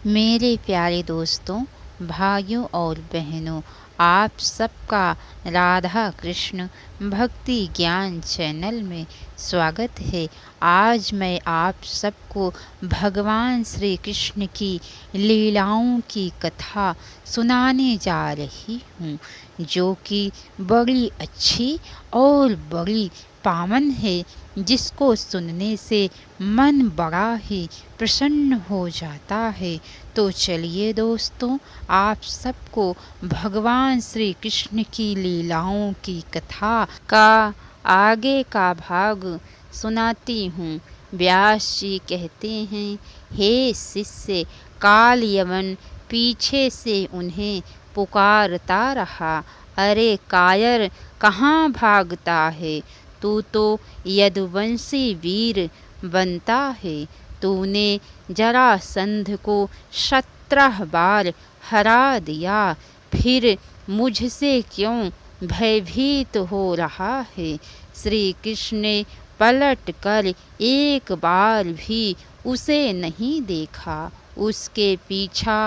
मेरे प्यारे दोस्तों, भाइयों और बहनों, आप सबका राधा कृष्ण भक्ति ज्ञान चैनल में स्वागत है। आज मैं आप सबको भगवान श्री कृष्ण की लीलाओं की कथा सुनाने जा रही हूँ, जो कि बड़ी अच्छी और बड़ी पावन है, जिसको सुनने से मन बड़ा ही प्रसन्न हो जाता है। तो चलिए दोस्तों, आप सबको भगवान श्री कृष्ण की लीलाओं की कथा का आगे का भाग सुनाती हूँ। व्यास जी कहते हैं, हे शिष्य, काल यमन पीछे से उन्हें पुकारता रहा, अरे कायर, कहाँ भागता है? तू तो यदुवंशी वीर बनता है। तूने जरासंध को 17 बार हरा दिया, फिर मुझसे क्यों भयभीत हो रहा है? श्री कृष्ण ने पलट कर एक बार भी उसे नहीं देखा। उसके पीछा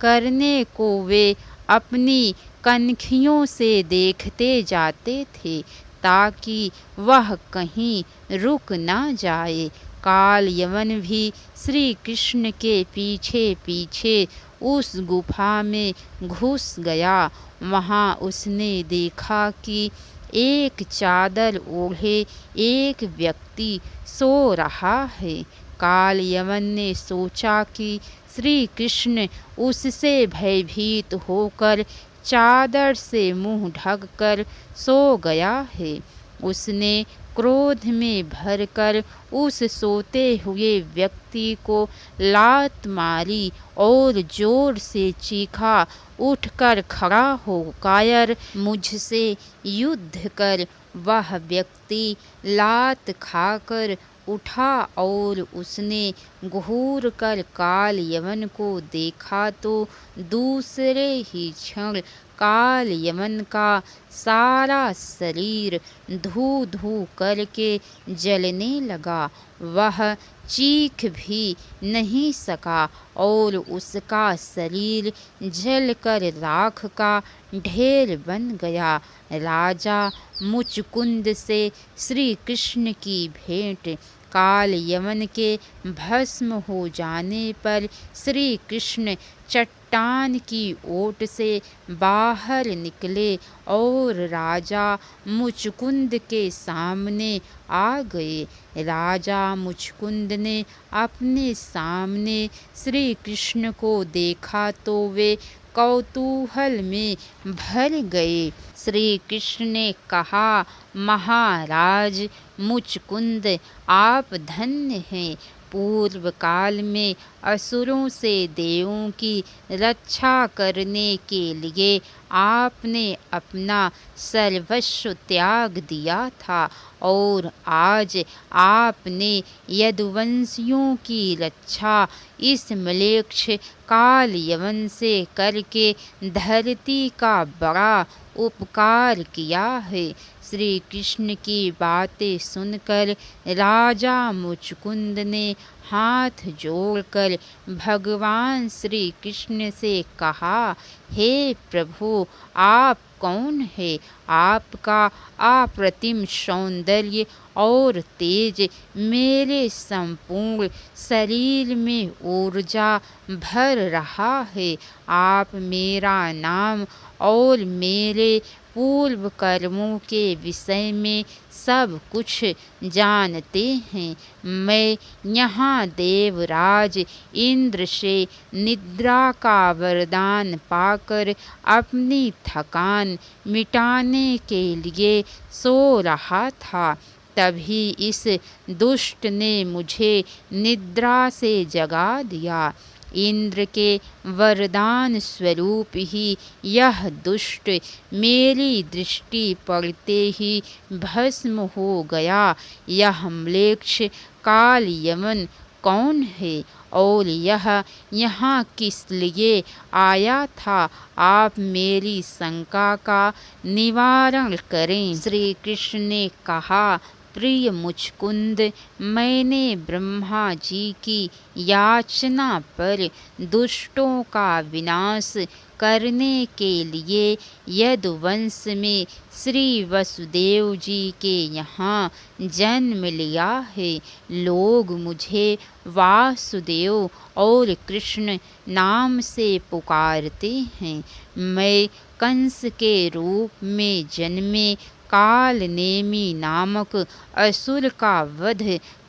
करने को वे अपनी कनखियों से देखते जाते थे, ताकि वह कहीं रुक ना जाए। काल यमन भी श्री कृष्ण के पीछे पीछे उस गुफा में घुस गया। वहाँ उसने देखा कि एक चादर ओढ़े एक व्यक्ति सो रहा है। काल यमन ने सोचा कि श्री कृष्ण उससे भयभीत होकर चादर से मुंह ढककर सो गया है। उसने क्रोध में भरकर उस सोते हुए व्यक्ति को लात मारी और जोर से चीखा, उठकर खड़ा हो, कायर, मुझसे युद्ध कर। वह व्यक्ति लात खाकर उठा और उसने घूर कर काल यमन को देखा तो दूसरे ही क्षण काल यमन का सारा शरीर धू धू करके जलने लगा। वह चीख भी नहीं सका और उसका शरीर जलकर राख का ढेर बन गया। राजा मुचकुंद से श्री कृष्ण की भेंट। काल यमन के भस्म हो जाने पर श्री कृष्ण चट्टान की ओट से बाहर निकले और राजा मुचकुंद के सामने आ गए। राजा मुचकुंद ने अपने सामने श्री कृष्ण को देखा तो वे कौतूहल में भर गए। श्री कृष्ण ने कहा, महाराज मुचकुंद, आप धन्य हैं। पूर्व काल में असुरों से देवों की रक्षा करने के लिए आपने अपना सर्वस्व त्याग दिया था और आज आपने यदुवंशियों की रक्षा इस म्लेच्छ काल यमन से करके धरती का बड़ा उपकार किया है। श्री कृष्ण की बातें सुनकर राजा मुचकुंद ने हाथ जोड़कर भगवान श्री कृष्ण से कहा, हे प्रभु, आप कौन है? आपका अप्रतिम सौंदर्य और तेज मेरे संपूर्ण शरीर में ऊर्जा भर रहा है। आप मेरा नाम और मेरे पूर्व कर्मों के विषय में सब कुछ जानते हैं। मैं यहाँ देवराज इंद्र से निद्रा का वरदान पाकर अपनी थकान मिटाने के लिए सो रहा था। तभी इस दुष्ट ने मुझे निद्रा से जगा दिया। इंद्र के वरदान स्वरूप ही यह दुष्ट मेरी दृष्टि पड़ते ही भस्म हो गया। यह म्लेच्छ काल यमन कौन है और यह यहाँ किस लिए आया था? आप मेरी शंका का निवारण करें। श्री कृष्ण ने कहा, प्रिय मुचकुंद, मैंने ब्रह्मा जी की याचना पर दुष्टों का विनाश करने के लिए यदुवंश में श्री वसुदेव जी के यहाँ जन्म लिया है। लोग मुझे वासुदेव और कृष्ण नाम से पुकारते हैं। मैं कंस के रूप में जन्मे काल नेमी नामक असुर का वध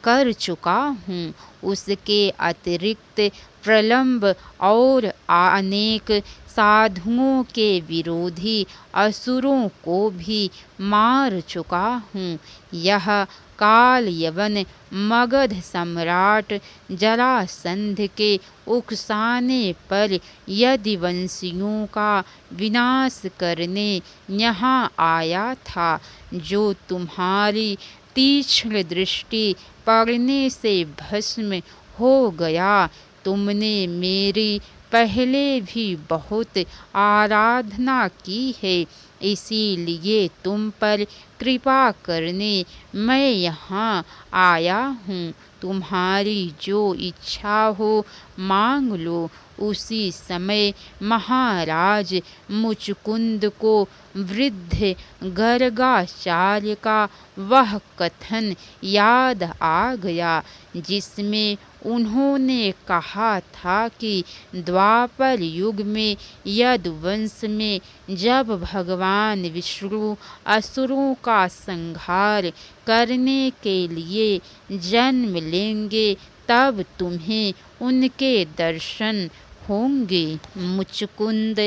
कर चुका हूँ। उसके अतिरिक्त प्रलंब और अनेक साधुओं के विरोधी असुरों को भी मार चुका हूँ। यह काल यवन मगध सम्राट जरासंध के उकसाने पर यदुवंशियों का विनाश करने यहाँ आया था। जो तुम्हारी तीक्ष्ण दृष्टि पड़ने से भस्म हो गया। तुमने मेरी पहले भी बहुत आराधना की है, इसीलिए तुम पर कृपा करने मैं यहाँ आया हूँ। तुम्हारी जो इच्छा हो मांग लो। उसी समय महाराज मुचकुंद को वृद्ध गर्गाचार्य का वह कथन याद आ गया, जिसमें उन्होंने कहा था कि द्वापर युग में यदुवंश में जब भगवान विष्णु असुरों का संहार करने के लिए जन्म लेंगे, तब तुम्हें उनके दर्शन होंगे। मुचकुंद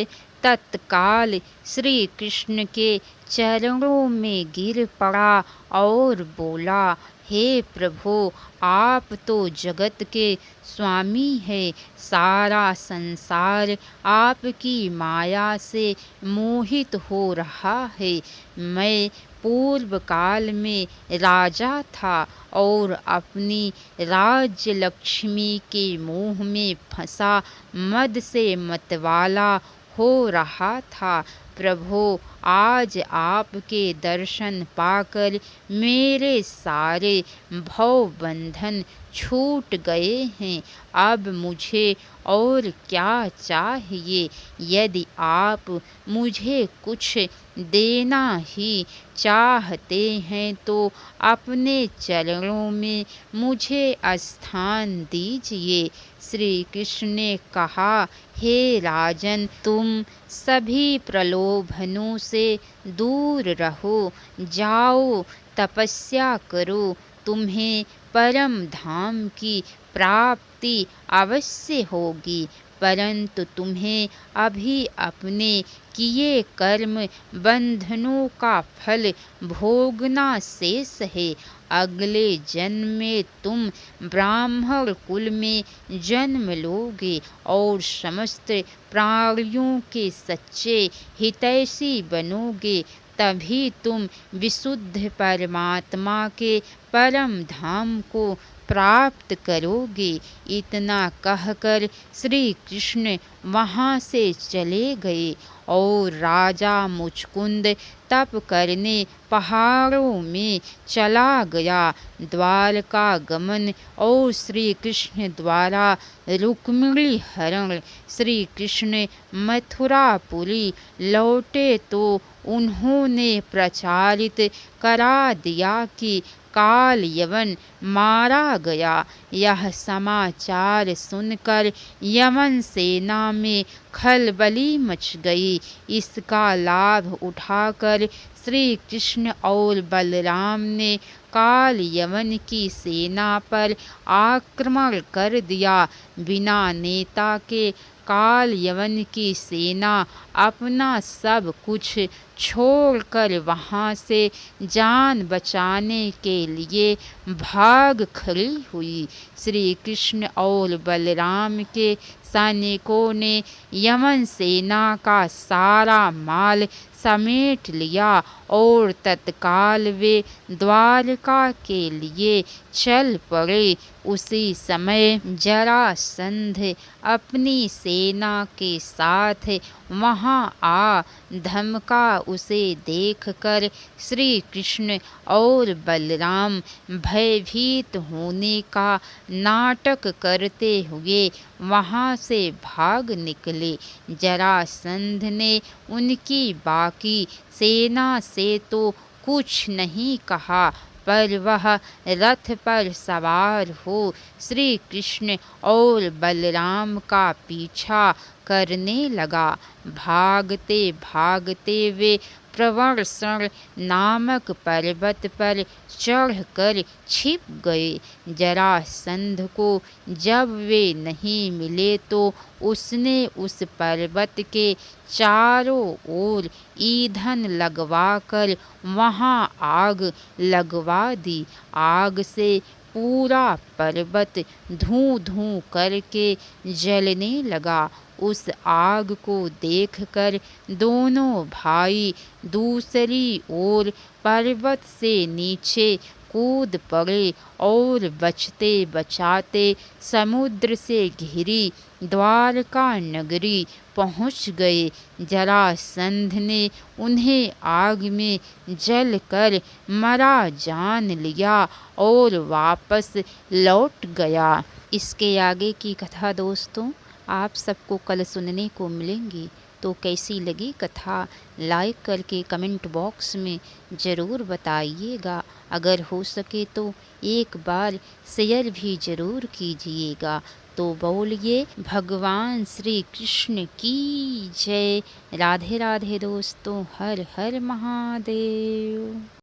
तत्काल श्री कृष्ण के चरणों में गिर पड़ा और बोला, हे प्रभु, आप तो जगत के स्वामी है। सारा संसार आपकी माया से मोहित हो रहा है। मैं पूर्व काल में राजा था और अपनी राज्य लक्ष्मी के मोह में फंसा मद से मतवाला हो रहा था। प्रभु, आज आपके दर्शन पाकर मेरे सारे भव बंधन छूट गए हैं। अब मुझे और क्या चाहिए? यदि आप मुझे कुछ देना ही चाहते हैं तो अपने चरणों में मुझे स्थान दीजिए। श्री कृष्ण ने कहा, हे राजन, तुम सभी प्रलोभनों से दूर रहो। जाओ, तपस्या करो। तुम्हें परम धाम की प्राप्ति अवश्य होगी, परंतु तुम्हें अभी अपने किए कर्म बंधनों का फल भोगना शेष है। अगले जन्म में तुम ब्राह्मण कुल में जन्म लोगे और समस्त प्राणियों के सच्चे हितैषी बनोगे। तभी तुम विशुद्ध परमात्मा के परम धाम को प्राप्त करोगे। इतना कहकर श्री कृष्ण वहाँ से चले गए और राजा मुचकुंद तप करने पहाड़ों में चला गया। द्वारका गमन और श्री कृष्ण द्वारा रुक्मिणी हरण। श्री कृष्ण मथुरापुरी लौटे तो उन्होंने प्रचारित करा दिया कि काल यवन मारा गया। यह समाचार सुनकर यमन सेना में खलबली मच गई। इसका लाभ उठाकर श्री कृष्ण और बलराम ने काल यवन की सेना पर आक्रमण कर दिया। बिना नेता के काल यवन की सेना अपना सब कुछ छोड़कर वहाँ से जान बचाने के लिए भाग खड़ी हुई। श्री कृष्ण और बलराम के सैनिकों ने यमन सेना का सारा माल समेट लिया और तत्काल वे द्वारका के लिए चल पड़े। उसी समय जरासंध अपनी सेना के साथ वहाँ आ धमका। उसे देखकर श्री कृष्ण और बलराम भयभीत होने का नाटक करते हुए वहाँ से भाग निकले। जरासंध ने उनकी बाकी सेना से तो कुछ नहीं कहा, पर वह रथ पर सवार हो श्री कृष्ण और बलराम का पीछा करने लगा। भागते भागते वे प्रवरसण नामक पर्वत पर चढ़कर छिप गए। जरासंध को जब वे नहीं मिले तो उसने उस पर्वत के चारों ओर ईंधन लगवाकर वहाँ आग लगवा दी। आग से पूरा पर्वत धूं धूं करके जलने लगा। उस आग को देखकर दोनों भाई दूसरी ओर पर्वत से नीचे कूद पड़े और बचते बचाते समुद्र से घिरी द्वारका नगरी पहुँच गए। जरासंध ने उन्हें आग में जलकर मरा जान लिया और वापस लौट गया। इसके आगे की कथा दोस्तों आप सबको कल सुनने को मिलेंगी। तो कैसी लगी कथा लाइक करके कमेंट बॉक्स में ज़रूर बताइएगा। अगर हो सके तो एक बार शेयर भी ज़रूर कीजिएगा। तो बोलिए भगवान श्री कृष्ण की जय। राधे राधे दोस्तों, हर हर महादेव।